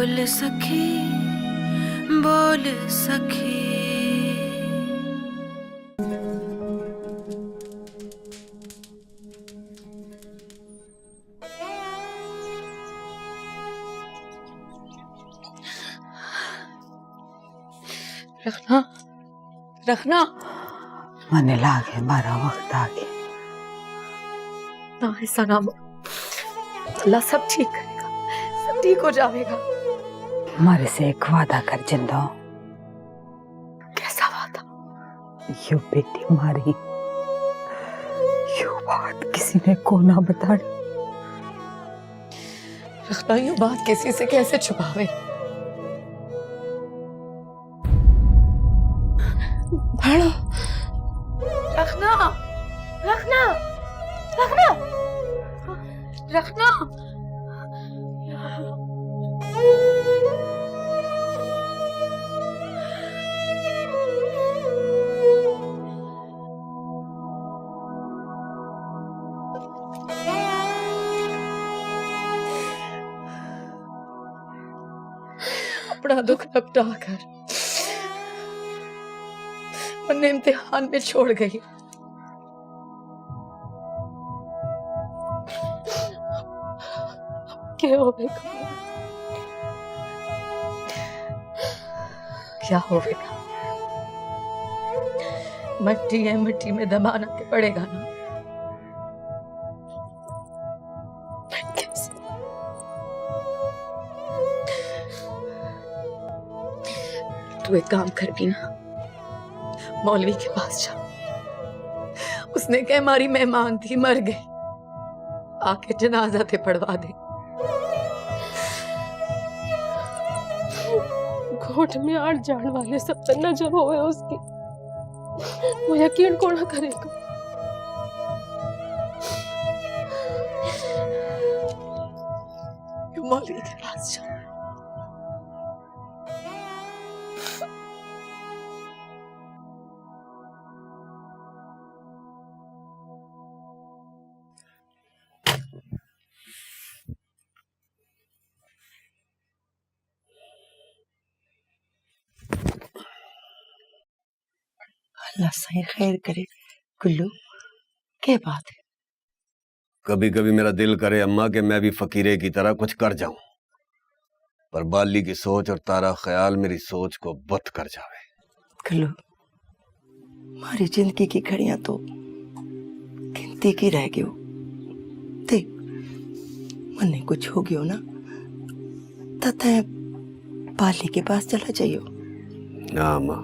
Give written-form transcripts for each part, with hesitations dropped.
बोल सखी, बोल सखी। रखना रखना मने लागे मारा वक्त आ गया। ना ऐसा ना बोल, अल्लाह सब ठीक करेगा, सब ठीक हो जाएगा। मारे से एक वादा कर जिंदा। कैसा वादा? यू बेटी मारी, यू बात किसी ने को ना बताड़ी। रखना ये बात किसी से कैसे छुपावे? भाड़ो रखना रखना रखना रखना। अपना दुख लपटा कर मैंने इम्तिहान में छोड़ गई। क्या होगा? क्या होगा? मट्टी है, मट्टी में दबाना के पड़ेगा ना। कैसे? तू एक काम करगी ना, मौलवी के पास जा। उसने कहा हमारी मेहमान थी, मर गई, आके जनाजा थे पढ़वा दे। घोट में आड़ जान वाले सब तन्ना जब होवे उसकी, वो यकीन कौन करेगा? मौलवी के पास जा। अल्लाह सही खैर करे। कुल्लू क्या बात है? कभी कभी मेरा दिल करे अम्मा कि मैं भी फकीरे की तरह कुछ कर जाऊं, पर बाली की सोच और तारा ख्याल मेरी सोच को बुत कर जावे। कुल्लू हमारी जिंदगी की घड़ियां तो गिनती की रह गई। देख मन्ने कुछ हो गयो ना तथा बाली के पास चला जाइयो। हाँ माँ,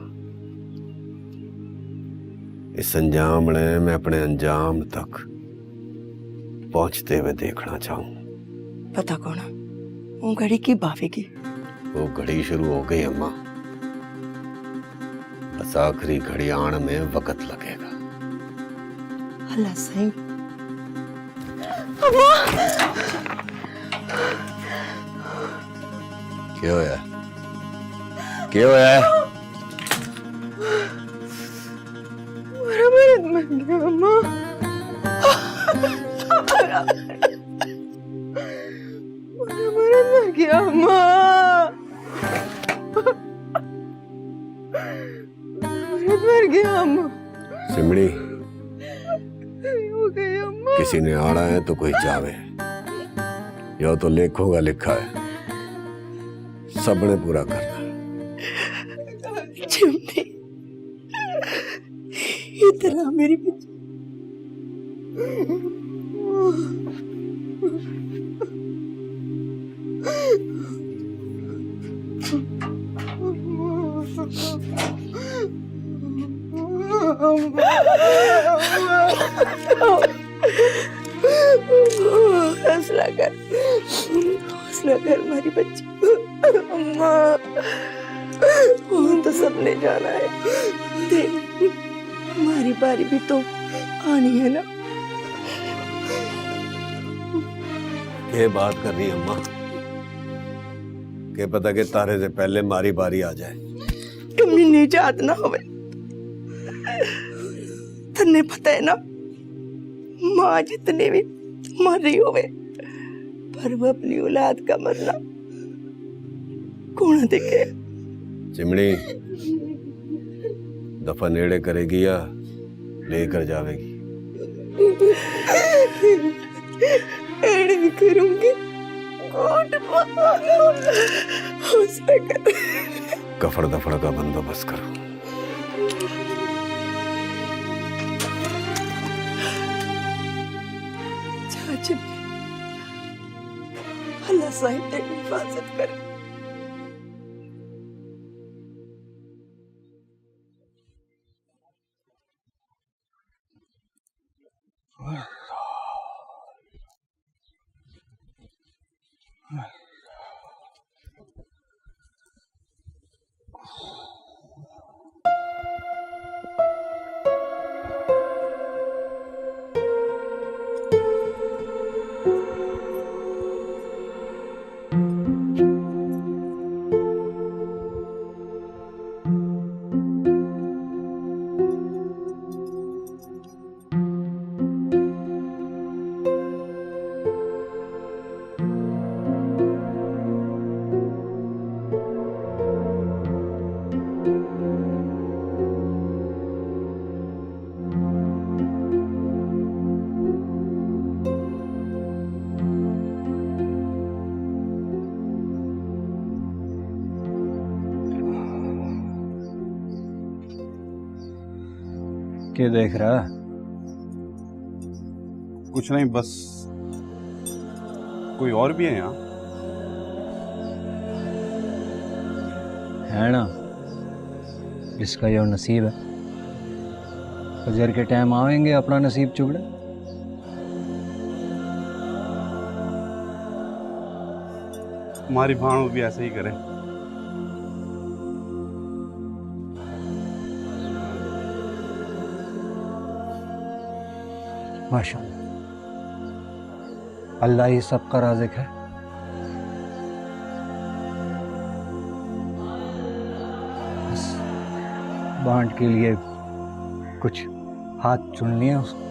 इस अंजाम ने मैं अपने अंजाम तक पहुंचते हुए देखना चाहूं। पता कौन वो घड़ी की बावेगी? वो घड़ी शुरू हो गई अम्मा, बस आखिरी घड़ी आने में वक्त लगेगा। अल्लाह सही। क्या होया? क्या होया? अम्मा मर गया। अम्मा मर गया। अम्मा सिमड़ी, हो गई अम्मा। किसी ने आना है तो कोई जावे, यो तो लेखों का लिखा है, सबने पूरा करना। चिमनी इतना मेरी बच्ची हौसला कर हमारी बच्ची। अम्मा वहाँ तो सबने जाना है, देख हमारी बारी भी तो आनी है ना। ये बात कर रही अम्मा, के पता के तारे से पहले मारी बारी आ जाए। कमी नहीं जात ना होवे, तन्ने पता है ना माँ जितने भी मर रही होवे, पर वो अपनी औलाद का मरना कौन देखे चिमड़ी दफा नेड़े करेगी या लेकर जावेगी? एड़े करूंगी कफड़ दफड़ का बंदोबस्त करो। अल्लाह साईं तेरी हिफाजत करे। क्या देख रहा? कुछ नहीं, बस कोई और भी है यहाँ? है ना, इसका यो नसीब है। फजर के टाइम आवेंगे, अपना नसीब चुगड़े। हमारी भाणो भी ऐसे ही करे। माशाअल्लाह, अल्लाह ही सबका राज़िक है। बस बांट के लिए कुछ हाथ चुन लिए उसको।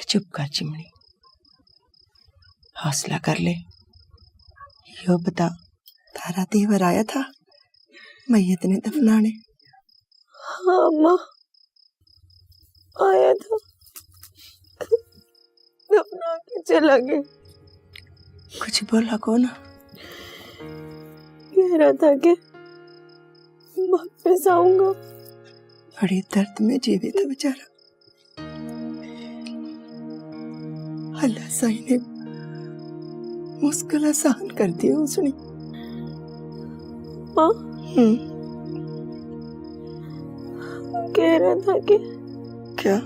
चुप कर चिमनी, हौसला कर ले। यो बता, तारा देवर आया था मैयत ने दफनाने? हाँ माँ, आया था, दफना के चला गया। कुछ बोला को ना? कह रहा था कि वापस आऊंगा। बड़ी दर्द में जीवित है बेचारा। अल्लाह साईं ने मुश्किल आसान कर दी उसने। माँ कह रहा था कि क्या?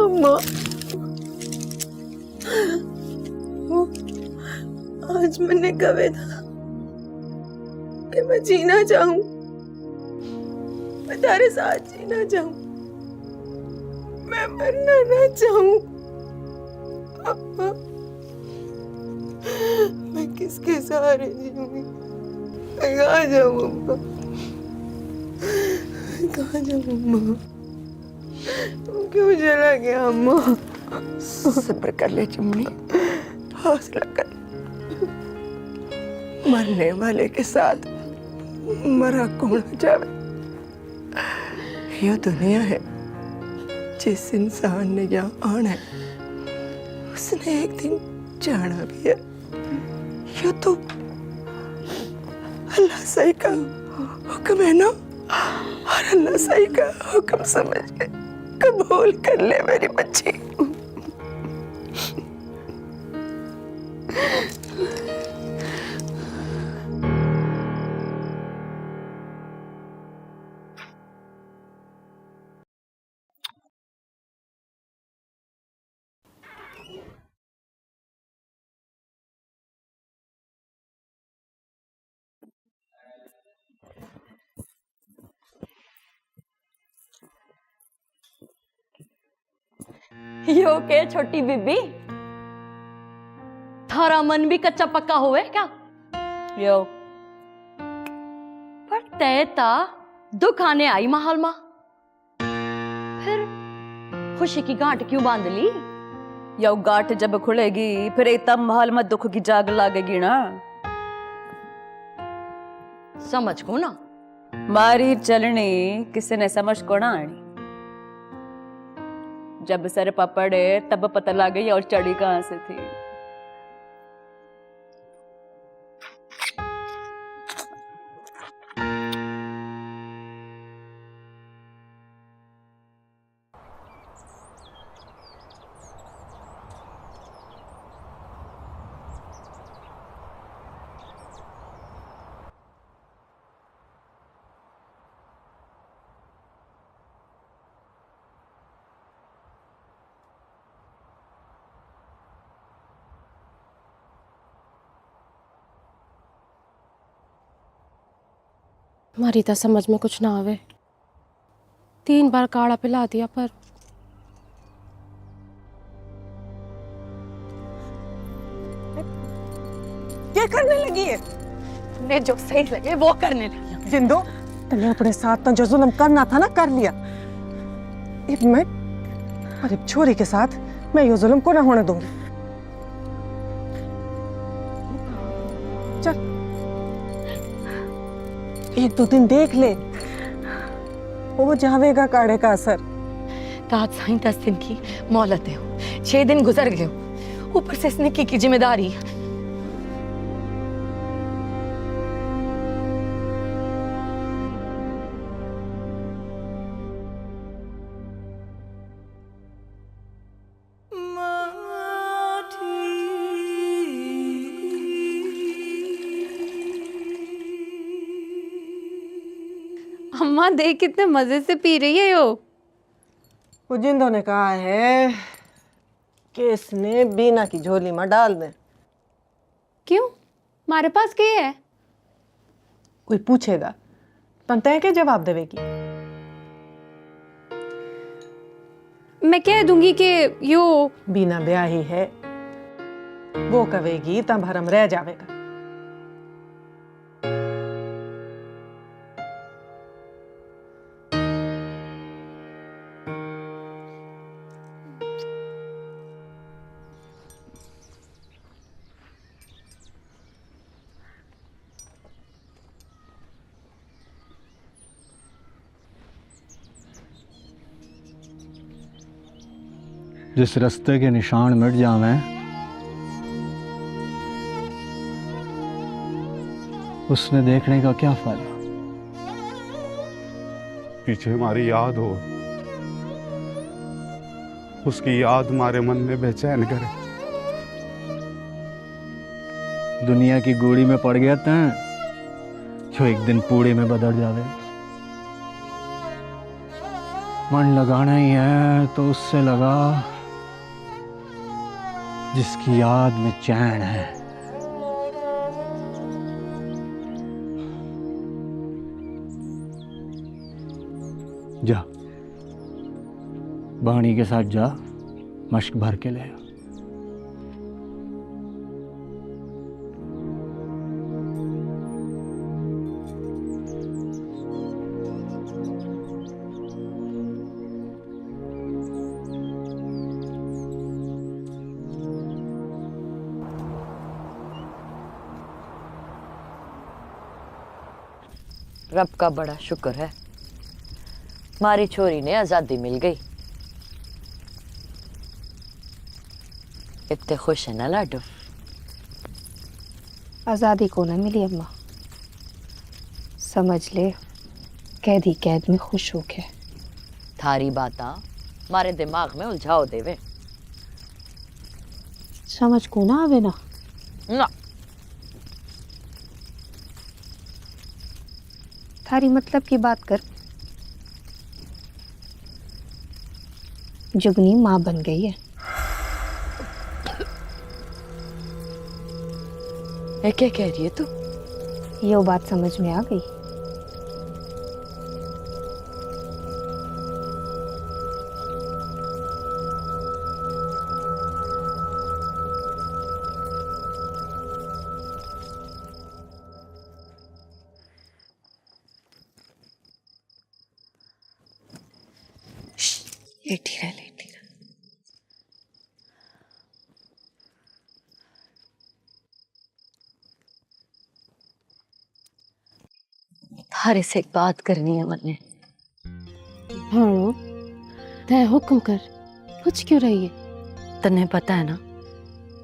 अम्मा, आज मैंने कहा था कि मैं जीना चाहूं, मैं तेरे साथ जीना चाहूं, मैं मरना ना चाहूं। मैं किसके सहारे जीऊंगी? मैं कहाँ जाऊँ अम्मा? कहाँ जाऊँ अम्मा? तू क्यों चला गया अम्मा? सब्र कर ले चिमनी, हौसला कर। मरने वाले के साथ मरा कौन जावे? ये दुनिया है, जिस इंसान ने यहाँ आना है उसने एक दिन जाना भी है। ये तो अल्लाह सही का हुक्म है ना, और अल्लाह सही का हुक्म समझ के कबूल कर ले मेरी बच्ची। यो के छोटी बीबी, थारा मन भी कच्चा पक्का होवे क्या? यो पर तैता दुख आने आई महल मां, फिर खुशी की गांठ क्यों बांध ली? यो गांठ जब खुलेगी फिर तब महल में दुख की जाग लागेगी ना। समझ को ना मारी चलनी किसी ने समझ को ना आनी। जब सर पपड़े तब पता लगे और चढ़ी कहां से थी। मारी तो समझ में कुछ ना आवे। 3 बार काढ़ा पिला दिया पर क्या करने लगी है? उन्हें जो सही लगे वो करने लगी। जिंदो, तने अपने साथ तो जो जुल्म करना था ना कर लिया। अब मैं और एक छोरी के साथ मैं ये जुल्म को ना होने दूंगी। चल 1-2 दिन देख ले, वो जावेगा काढ़े का असर। तात साईं 10 दिन की मोहलत है, 6 दिन गुजर गए, ऊपर से इस निक्की की जिम्मेदारी। अम्मा देख कितने मजे से पी रही है वो जिंदो ने कहा है कि इसने बीना की झोली में डाल दे। क्यों? हमारे पास क्या है? कोई पूछेगा तो तय के जवाब देवेगी। मैं कह दूंगी कि यो बीना ब्याही है, वो कवेगी तब भरम रह जावेगा। जिस रास्ते के निशान मिट जावें उसने देखने का क्या फायदा? पीछे हमारी याद हो, उसकी याद हमारे मन में बेचैन करे। दुनिया की गोली में पड़ गया था जो एक दिन पूड़े में बदल जावे। मन लगाना ही है तो उससे लगा जिसकी याद में चैन है। जा बाणी के साथ जा, मश्क भर के ले आ। रब का बड़ा शुक्र है, हमारी छोरी ने आजादी मिल गई। इतने खुश है ना लाडो? आजादी को ना मिली अम्मा, समझ ले कैदी कैद में खुश हो के। थारी बाता हमारे दिमाग में उलझाओ देवे। समझ को ना आवे ना? ना थारी मतलब की बात कर। जुगनी माँ बन गई है। ये क्या कह रही है तू? ये बात समझ में आ गई। लेटी रह लेटी रह। थारे से एक बात करनी है मन्ने। भाणो तय हुक्म कर, पूछ क्यों रही है? तन्ने पता है ना,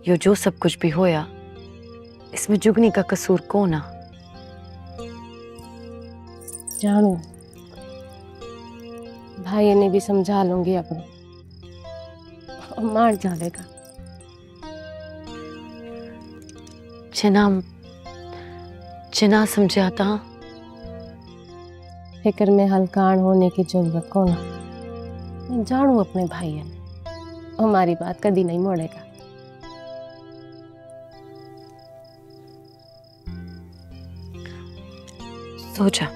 यो जो सब कुछ भी होया इसमें जुगनी का कसूर कौन आ? जानू भाई ने भी समझा लूंगी अपने, और मार जाएगा। चिना समझाता फिक्र में हल्कान होने की जरूरत को ना। मैं जानू अपने भाई ने, हमारी बात कभी नहीं मोड़ेगा। सोचा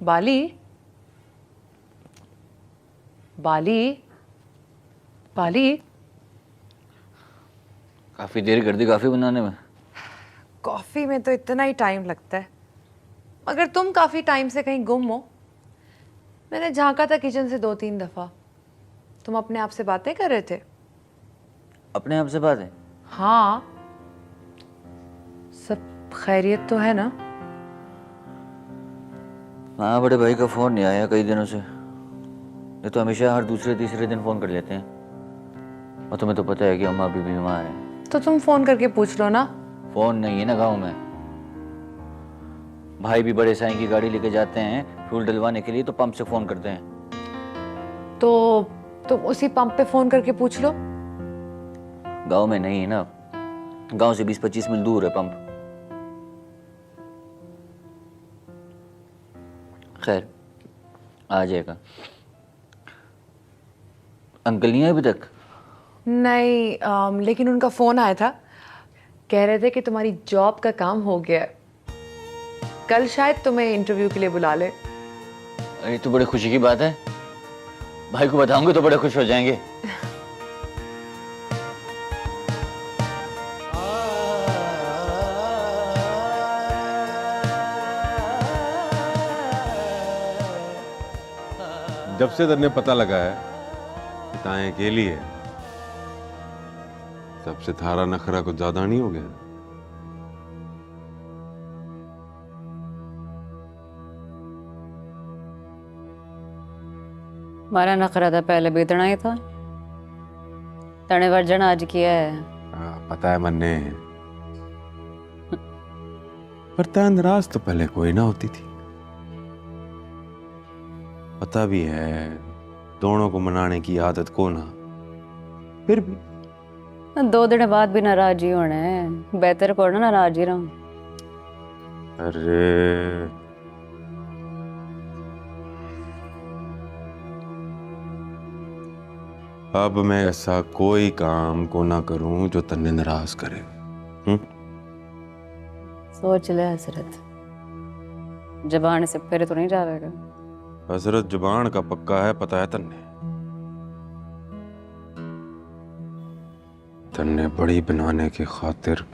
बाली, बाली, बाली। काफी देर कर दी कॉफी बनाने में। कॉफी में तो इतना ही टाइम लगता है, मगर तुम काफी टाइम से कहीं गुम हो। मैंने झांका था किचन से 2-3 दफा। तुम अपने आप से बातें कर रहे थे। अपने आप से बात है? हाँ, सब खैरियत तो है ना? हाँ, बड़े भाई का फोन नहीं आया कई दिनों से। ये तो हमेशा हर दूसरे तीसरे दिन फोन कर लेते हैं, और तुम्हें तो पता है कि अम्मा भी बीमार है। तो तुम फोन करके पूछ लो ना। फोन नहीं है ना गांव में। भाई भी बड़े साईं की गाड़ी लेके जाते हैं फ्यूल डलवाने के लिए, तो पंप से फोन करते हैं। तो तुम उसी पंप पे फोन करके पूछ लो। गांव में नहीं है ना, गांव से 20-25 मील दूर है पंप। खैर, आ जाएगा। अंकल नहीं आए अभी तक? नहीं, लेकिन उनका फोन आया था। कह रहे थे कि तुम्हारी जॉब का काम हो गया है, कल शायद तुम्हें इंटरव्यू के लिए बुला ले। अरे तो बड़ी खुशी की बात है, भाई को बताऊंगे तो बड़े खुश हो जाएंगे। जब से तन्ने पता लगा है कि ताएं अकेली है, तब से थारा नखरा कुछ ज्यादा नहीं हो गया? हमारा नखरा था पहले भी इतना ही था, तने वर्जन आज किया है। पता है मन्ने, पर ता नाराज तो पहले कोई ना होती थी। पता भी है दोनों को मनाने की आदत को ना, फिर भी 2 दिन बाद भी नाराज ही होना है, बेहतर को ना नाराज ही रहूं। अरे अब मैं ऐसा कोई काम को ना करूं जो तन्ने नाराज करे। सोच ले हसरत, जबान से फिर तो नहीं जाएगा। हजरत जुबान का पक्का है, पता है तन्ने। तन्ने बड़ी बनाने की खातिर।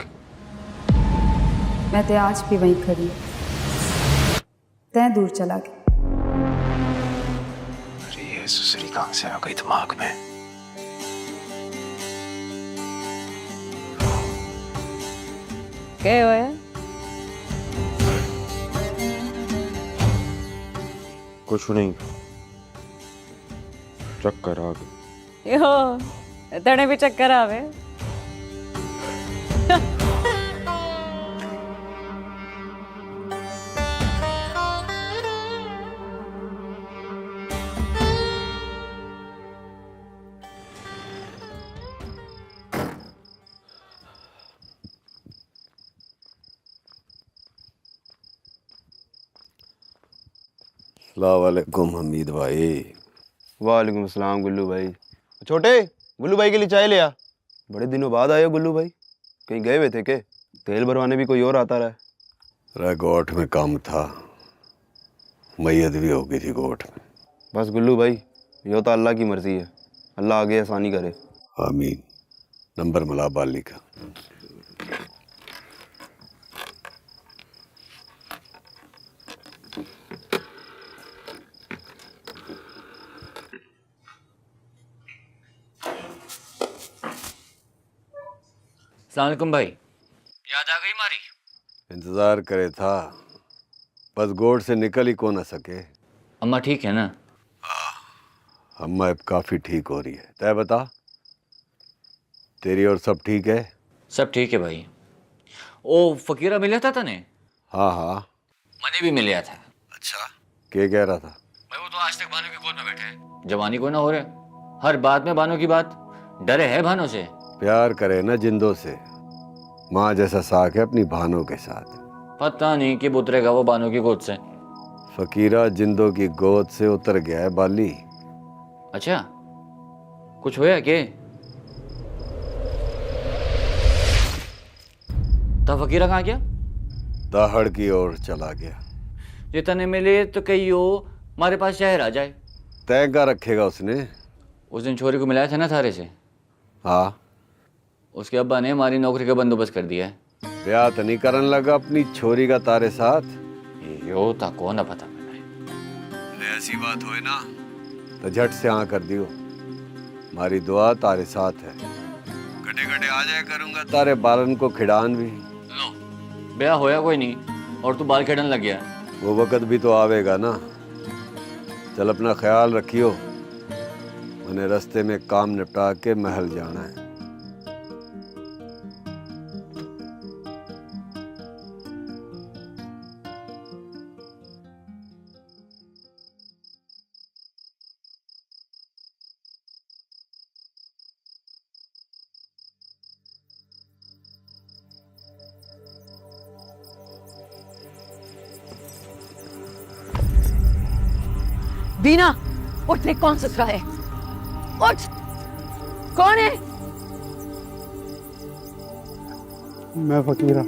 मैं तो आज भी वहीं खड़ी हूँ, तय दूर चला गया। अरे ये सुसरी कहां से आ गई दिमाग में? क्या हुआ? कुछ नहीं, चक्कर आ गई। यो तने भी चक्कर आवे? अस्सलाम वालेकुम हमीद भाई। वालेकुम अस्सलाम गुल्लू भाई। छोटे, गुल्लू भाई के लिए चाय ले आ। बड़े दिनों बाद आए हो गुल्लू भाई, कहीं गए हुए थे के? तेल भरवाने भी कोई और आता रहा है। गोठ में काम था, मैयत भी हो गई थी गोठ में। बस गुल्लू भाई, यो तो अल्लाह की मर्जी है, अल्लाह आगे आसानी करे। आमीन। नंबर मिला बाली का। सलामकुम भाई, याद आ गई मारी? इंतजार करे था, बस गोठ से निकल ही को ना सके। अम्मा ठीक है ना? अम्मा अब काफी ठीक हो रही है। तय बता, तेरी और सब ठीक है? सब ठीक है भाई। ओ फकीरा मिला था तने? हाँ हाँ, मने भी मिला था। अच्छा, क्या कह रहा था? भाई वो तो आज तक बानो की गोद में बैठे हैं, जवानी को ना हो रहे, हर बात में बानो की बात, डरे है भानों से। प्यार करे ना जिंदों से, माँ जैसा साख है अपनी भानों के साथ। पता नहीं कि उतरेगा वो बानो की गोद से। फकीरा जिंदों की गोद से उतर गया है बाली। अच्छा, कुछ होया के? तो फकीरा कहाँ गया? दाहड़ की ओर चला गया। ये तने मिले तो कहियो हमारे पास शहर आ जाए। तय का रखेगा उसने? उस दिन छोरी को मिलाया था ना थारे से? हाँ। उसके अब्बा ने हमारी नौकरी का बंदोबस्त कर दिया है। ब्याह तो नहीं करने लगा अपनी छोरी का तारे साथ? यो था को ना पता। ऐसी बात होए ना तो झट से हाँ कर दियो। हमारी दुआ तारे साथ है। गटे गटे आ जाए करूंगा तारे बालन को खिड़ान भी। लो, ब्याह होया कोई नहीं और तू बाल खेड़न लग गया। वो वक्त भी तो आवेगा ना। चल अपना ख्याल रखियो, मैंने रास्ते में काम निपटा के महल जाना है। बीना, उठ देख कौन सुत रहा है। उठ, कौन है? मैं फकीरा।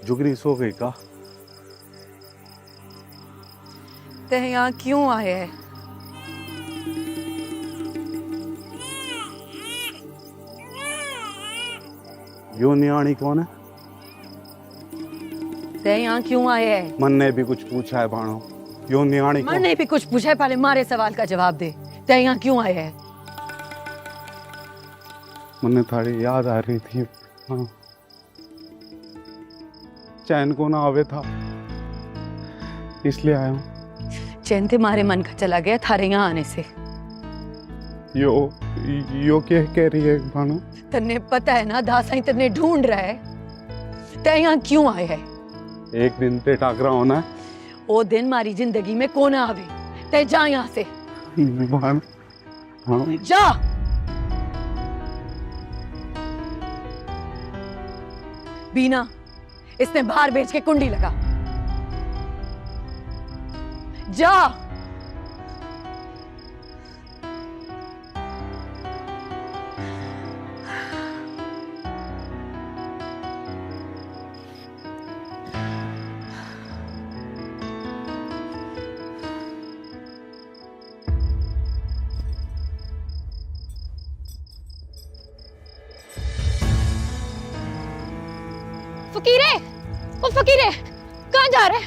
जुगरी सो गई का? ते यहाँ क्यों आए है? यो नियाणी कौन है? ते यहाँ क्यों आए है? मन ने भी कुछ पूछा है बाणो। यो नियाणी कौन? मन ने भी कुछ पूछा है, पहले मारे सवाल का जवाब दे। ते यहाँ क्यों आए है? मन ने थारी याद आ रही थी। हाँ, चैन को ना आवे था, इसलिए आया हूँ। चैन ते मारे मन का चला गया थारे यहाँ आने से। यो क्या कह रही है बानो? तन्ने पता है ना, दासाई तन्ने ढूंढ रहा है। ते यहाँ क्यों आए है? एक दिन ते टाकरा होना है। ओ दिन मारी जिंदगी में कौन आवे। ते जा यहाँ से। बानो, हाँ। जा। बीना, इसने बाहर बेच के कुंडी लगा। जा। फकीरे, ओ फकीरे, कहाँ जा रहे?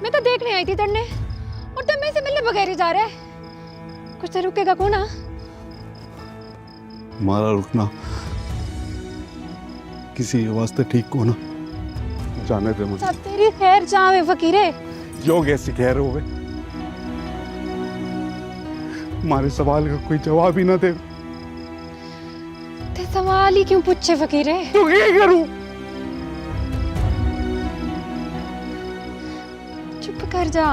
मैं तो देखने आई थी तन्ने और तुम मेरे से मिलने बगैर ही जा रहे। कुछ देर रुकेगा कौन? हमारा रुकना किसी वास्ते ठीक को ना जाने दे मुझे। सब तेरी खैर चाहे फकीरे। योग ऐसी खैर होवे, हमारे सवाल का कोई जवाब ही ना दे। ते सवाल ही क्यों पूछे फकीरे? तो ये करूं? चुप कर जा।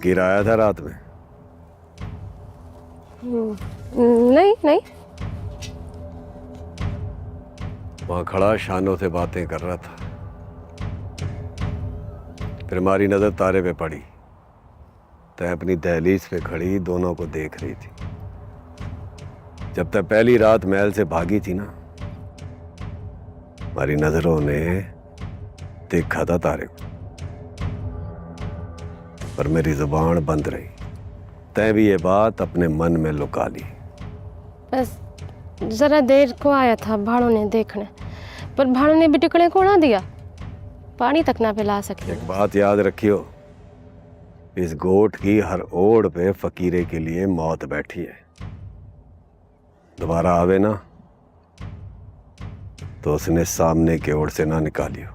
फकीर आया था रात में? नहीं नहीं। वहां खड़ा शानों से बातें कर रहा था, फिर हमारी नजर तारे पे पड़ी। तय अपनी दहलीज पे खड़ी दोनों को देख रही थी। जब तक पहली रात महल से भागी थी ना, हमारी नजरों ने देखा था तारे को, पर मेरी जुबान बंद रही। तय भी ये बात अपने मन में लुका ली। बस जरा देर को आया था भाड़ों ने देखने, पर भाड़ों ने भी टिकड़े को ना दिया, पानी तक ना पिला सके। एक बात याद रखियो, इस गोट की हर ओड़ पे फकीरे के लिए मौत बैठी है। दोबारा आवे ना तो उसने सामने की ओर से ना निकालियो।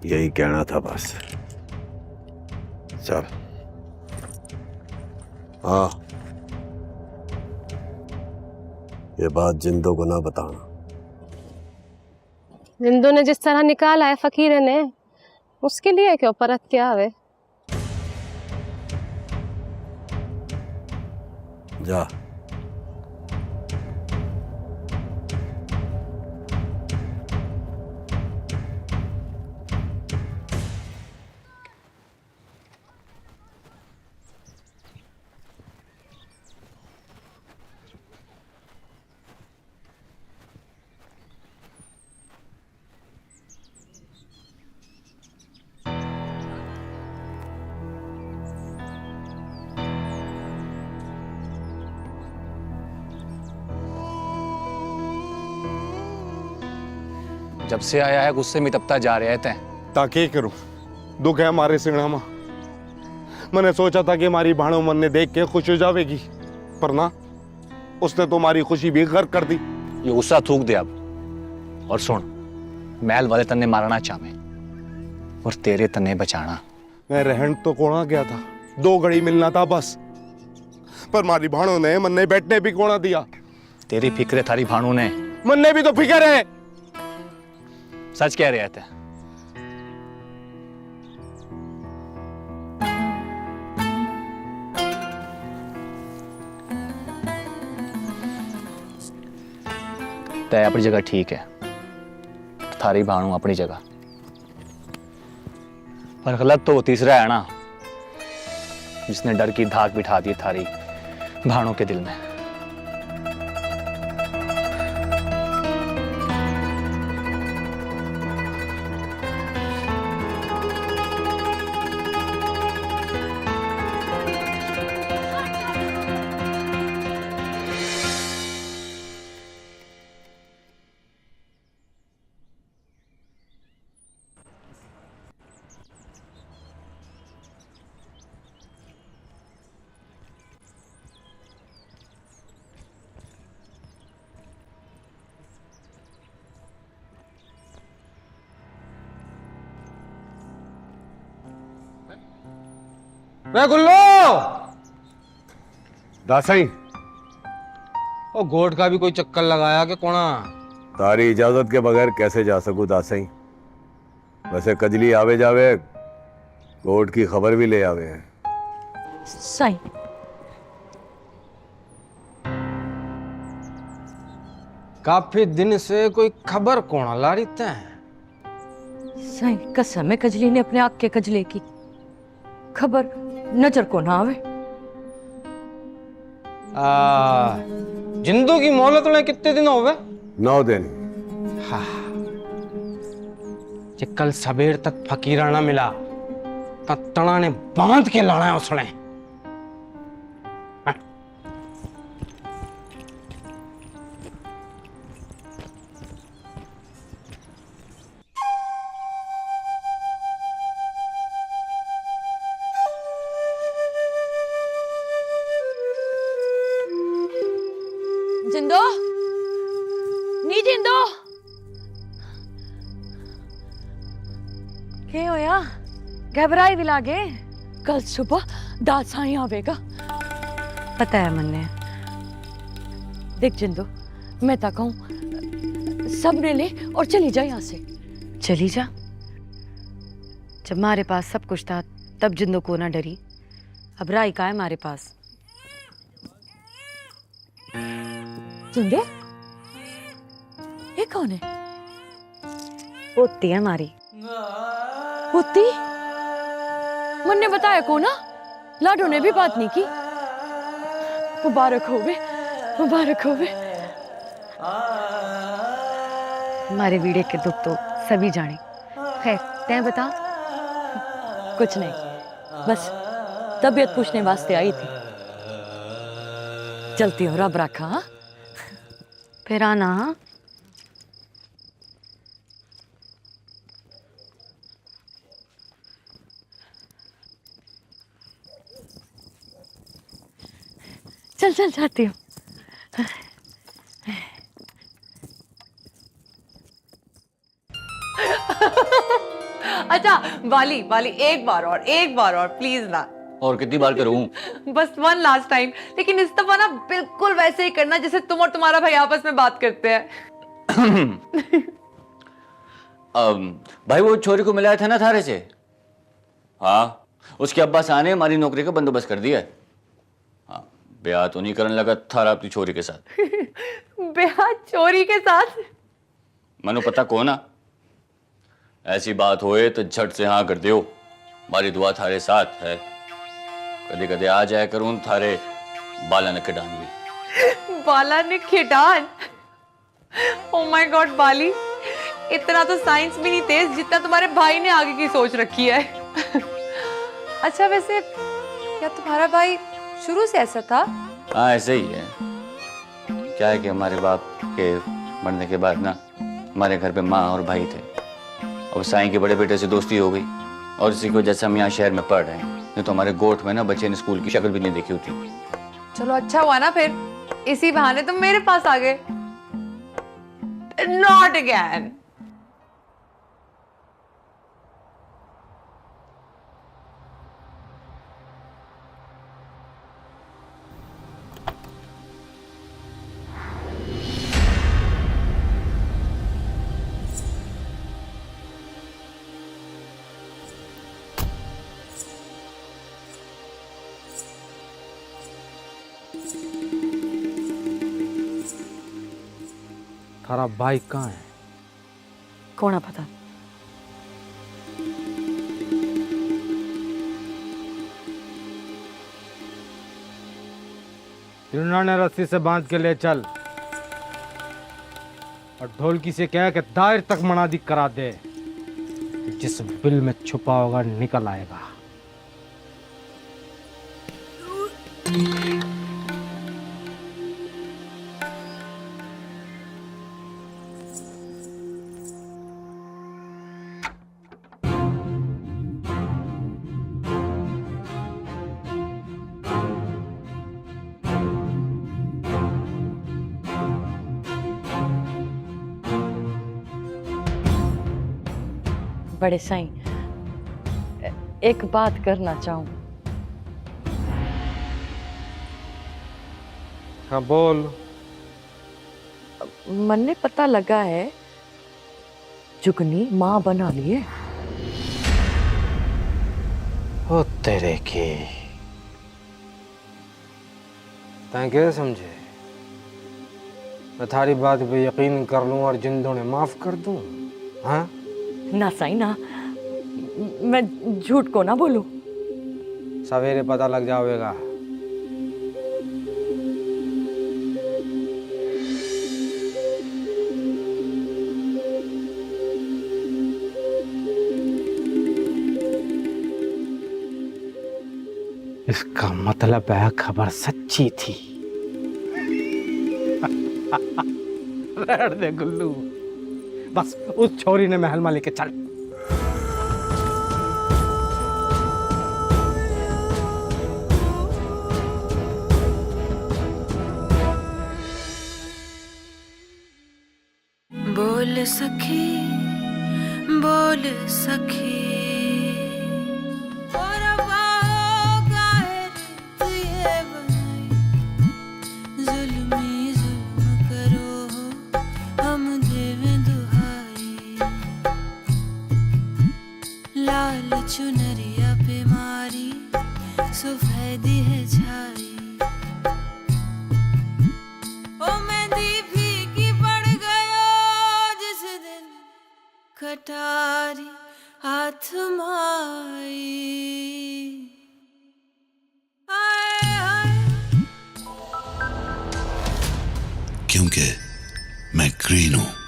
यही कहना था बस। चल। हाँ, ये बात जिंदों को ना बताना। जिंदों ने जिस तरह निकाला है फकीरे ने, उसके लिए क्यों परत क्या आवे। जा। जब से आया है गुस्से में तपता जा रहा है तय। ताकि करूं, दुख है हमारे सिंगड़ा में। मैंने सोचा था कि हमारी भाणो मन ने देख के खुश हो जाएगी, पर ना, उसने तो हमारी खुशी भी गर्क कर दी। ये गुस्सा थूक दे अब। और सुन, महल वाले तन्ने मारना चाहे और तेरे तन्ने बचाना। मैं रहन तो कोना गया था, 2 घड़ी मिलना था बस, पर हमारी भाणो ने मन ने बैठने भी कोना दिया। तेरी फिक्र है थारी भाणु ने। मन ने भी तो फिक्र है। सच कह रहे थे। तय अपनी जगह ठीक है, थारी भाणु अपनी जगह, पर गलत तो वो तीसरा है ना, जिसने डर की धाक बिठा दी थारी भाणु के दिल में। वे गुल्लो, दासाई, ओ गोट का भी कोई चक्कर लगाया कि कोना? तारी इजाजत के बगैर कैसे जा सकूं दासाई? वैसे कजली आवे जावे गोट की खबर भी ले आवे हैं। साईं, काफी दिन से कोई खबर कोना ला रही थे? साईं, कसम है कजली ने अपने आग के कजले की खबर नजर को ना आवे। जिंदू की मोहलत में कितने दिन हो गए? 9 दिन। हाँ, जे कल सवेर तक फकीराना मिला तो तना ने बांध के लाना है उसने। जिंदो, नी जिंदो, क्या होया? घबराई भी लागे? कल सुबह दाद साई आवेगा। पता है मन्ने। देख जिंदो, मैं तो कहूँ सब ने ले और चली जा यहाँ से। चली जा? जब हमारे पास सब कुछ था तब जिंदों को ना डरी, अब राई का है हमारे पास। जिंदे, ये कौन है? पोती है हमारी। पुत्ती? मन ने बताया को ना, लाडो ने भी बात नहीं की। मुबारक होवे, मुबारक होवे। हमारे वीड़े के दुख तो सभी जाने। खैर तैं बता। कुछ नहीं, बस तबीयत पूछने वास्ते आई थी। चलती हो, रब रखा। हाँ? फिर आना। हाँ? चल चल जाती हूँ। अच्छा वाली वाली, एक बार और प्लीज ना। और कितनी बार करूं? बस वन लास्ट टाइम, लेकिन इस दफा ना बिल्कुल वैसे ही करना जैसे तुम और तुम्हारा भाई आपस में बात करते हैं। भाई वो छोरी को मिलाया था ना थारे से? हाँ, उसके अब्बा साहब ने हमारी नौकरी का बंदोबस्त कर दिया है। हाँ, ब्याह तो नहीं करने लगा थारा अपनी छोरी के साथ। ब्याह चोरी के साथ? मनु पता को ना, ऐसी बात होए तो झट से हाँ कर दियो, हमारी दुआ थारे साथ है। कदे कदे आ जाया करूं थारे बाला ने खिडान भी। बाला ने खिडान? ओ माय गॉड बाली, इतना तो साइंस भी नहीं तेज जितना तुम्हारे भाई ने आगे की सोच रखी है। अच्छा वैसे क्या तुम्हारा भाई शुरू से ऐसा था? हाँ ऐसे ही है। क्या है कि हमारे बाप के मरने के बाद ना हमारे घर पे माँ और भाई थे, और साईं के बड़े बेटे से दोस्ती हो गई, और इसी की वजह से हम यहाँ शहर में पढ़ रहे हैं। नहीं तो हमारे गोठ में ना बच्चे ने स्कूल की शक्ल भी नहीं देखी होती। चलो अच्छा हुआ ना, फिर इसी बहाने तुम मेरे पास आ गए। Not again. थारा भाई कहाँ है? कौन पता? ने रस्सी से बांध के ले चल, और ढोलकी से कह के दायर तक मनादी करा दे। जिस बिल में छुपा होगा निकल आएगा। बड़े साईं, एक बात करना चाहूं। हाँ बोल। मन ने पता लगा है जुगनी माँ बना लिए। ओ तेरे की, तैं क्या समझे? मैं थारी बात पे यकीन कर लूं और जिंदों ने माफ कर दूं? हाँ ना साईं ना, मैं झूठ को ना बोलूं। सवेरे पता लग जाएगा। इसका मतलब है खबर सच्ची थी। रहने दे गुल्लू, बस उस छोरी ने महल में लेके चल। बोल सखी, बोल सखी, जुल्मी जुल्म करो हम देवें दुहाई, लाल कटारी हाथ माई क्योंकि मैं ग्रीन हूं।